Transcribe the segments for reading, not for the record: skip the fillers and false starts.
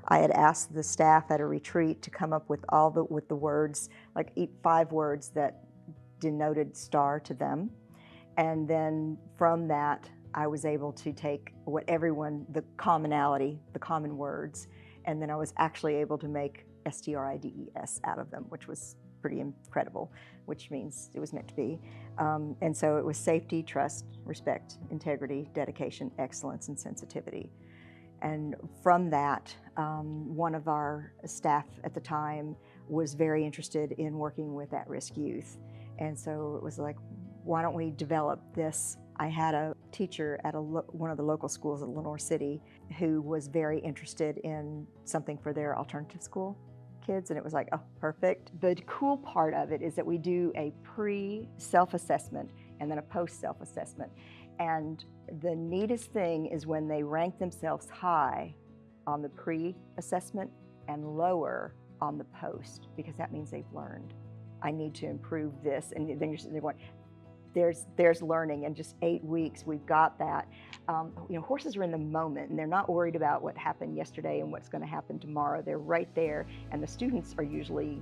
I had asked the staff at a retreat to come up with with the words, like 5 words that denoted star to them. And then from that, I was able to take what everyone, the commonality, the common words, and then I was actually able to make STRIDES out of them, which was pretty incredible, which means it was meant to be. And so it was safety, trust, respect, integrity, dedication, excellence, and sensitivity. And from that, one of our staff at the time was very interested in working with at-risk youth. And so it was like, why don't we develop this? I had a teacher at one of the local schools in Lenore City who was very interested in something for their alternative school kids, and it was like, oh, perfect. The cool part of it is that we do a pre-self-assessment and then a post-self-assessment. And the neatest thing is when they rank themselves high on the pre-assessment and lower on the post, because that means they've learned. I need to improve this, and then you're sitting there going, there's learning. In just 8 weeks, we've got that. Horses are in the moment, and they're not worried about what happened yesterday and what's going to happen tomorrow. They're right there, and the students are usually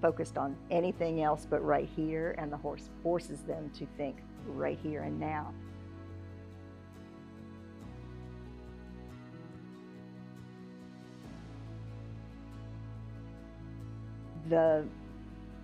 focused on anything else but right here, and the horse forces them to think right here and now. The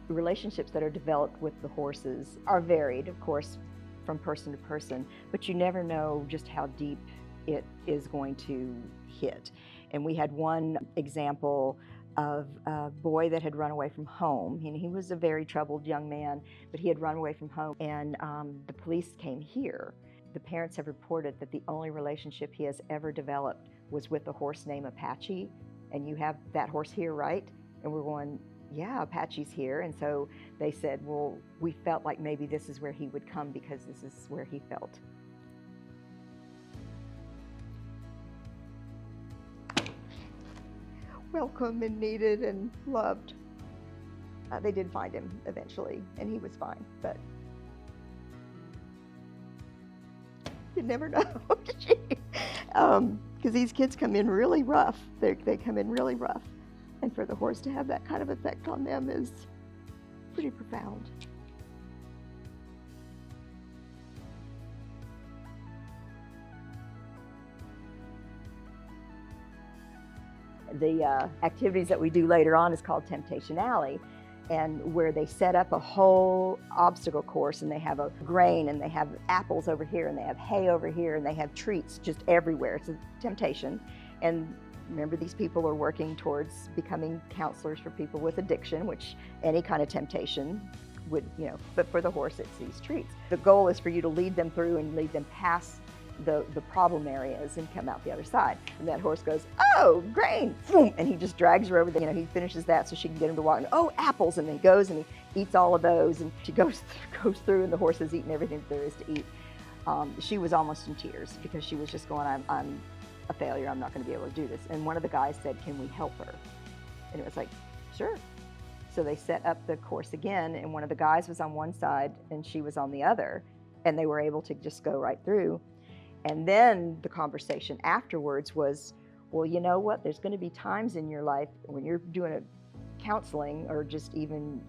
relationships that are developed with the horses are varied, of course, from person to person, but you never know just how deep it is going to hit. And we had one example of a boy that had run away from home. And he was a very troubled young man, but he had run away from home, and the police came here. The parents have reported that the only relationship he has ever developed was with a horse named Apache. And you have that horse here, right? And we're going, yeah, Apache's here. And so they said, well, we felt like maybe this is where he would come because this is where he felt. Welcome and needed and loved. They did find him eventually, and he was fine, but you never know, because these kids come in really rough. They come in really rough. And for the horse to have that kind of effect on them is pretty profound. The activities that we do later on is called Temptation Alley, and where they set up a whole obstacle course, and they have a grain, and they have apples over here, and they have hay over here, and they have treats just everywhere. It's a temptation. And remember, these people are working towards becoming counselors for people with addiction, which any kind of temptation would, but for the horse, it's these treats. The goal is for you to lead them through and lead them past the problem areas and come out the other side. And that horse goes, oh, grain, and he just drags her over there. He finishes that so she can get him to walk. And, oh, apples, and then he goes and he eats all of those, and she goes through, and the horse has eaten everything that there is to eat. She was almost in tears because she was just going, I'm a failure, I'm not going to be able to do this. And one of the guys said, can we help her? And it was like, sure. So they set up the course again, and one of the guys was on one side and she was on the other, and they were able to just go right through. And then the conversation afterwards was, well, you know what, there's going to be times in your life when you're doing a counseling or just even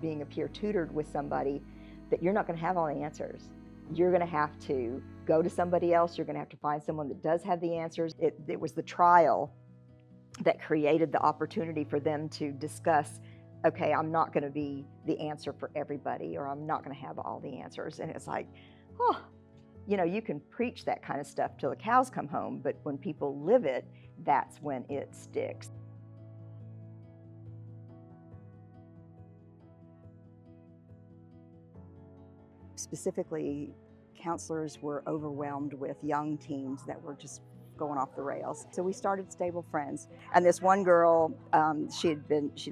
being a peer tutored with somebody that you're not going to have all the answers. You're going to have to go to somebody else. You're going to have to find someone that does have the answers. It was the trial that created the opportunity for them to discuss, okay, I'm not going to be the answer for everybody, or I'm not going to have all the answers. And it's like, oh, you can preach that kind of stuff till the cows come home, but when people live it, that's when it sticks. Specifically, counselors were overwhelmed with young teens that were just going off the rails. So we started Stable Friends. And this one girl, she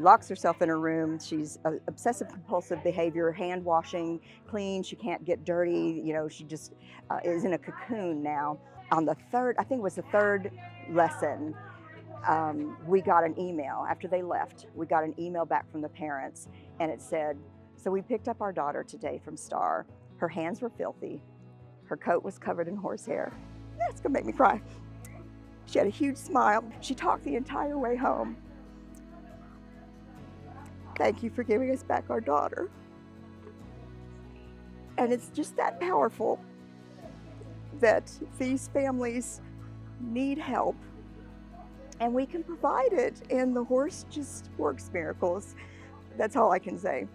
locks herself in her room. She's obsessive compulsive behavior, hand washing, clean. She can't get dirty. She just is in a cocoon now. On the third, I think it was the third lesson, we got an email. After they left, we got an email back from the parents, and it said, so we picked up our daughter today from Star. Her hands were filthy. Her coat was covered in horsehair. That's gonna make me cry. She had a huge smile. She talked the entire way home. Thank you for giving us back our daughter. And it's just that powerful that these families need help, and we can provide it, and the horse just works miracles. That's all I can say.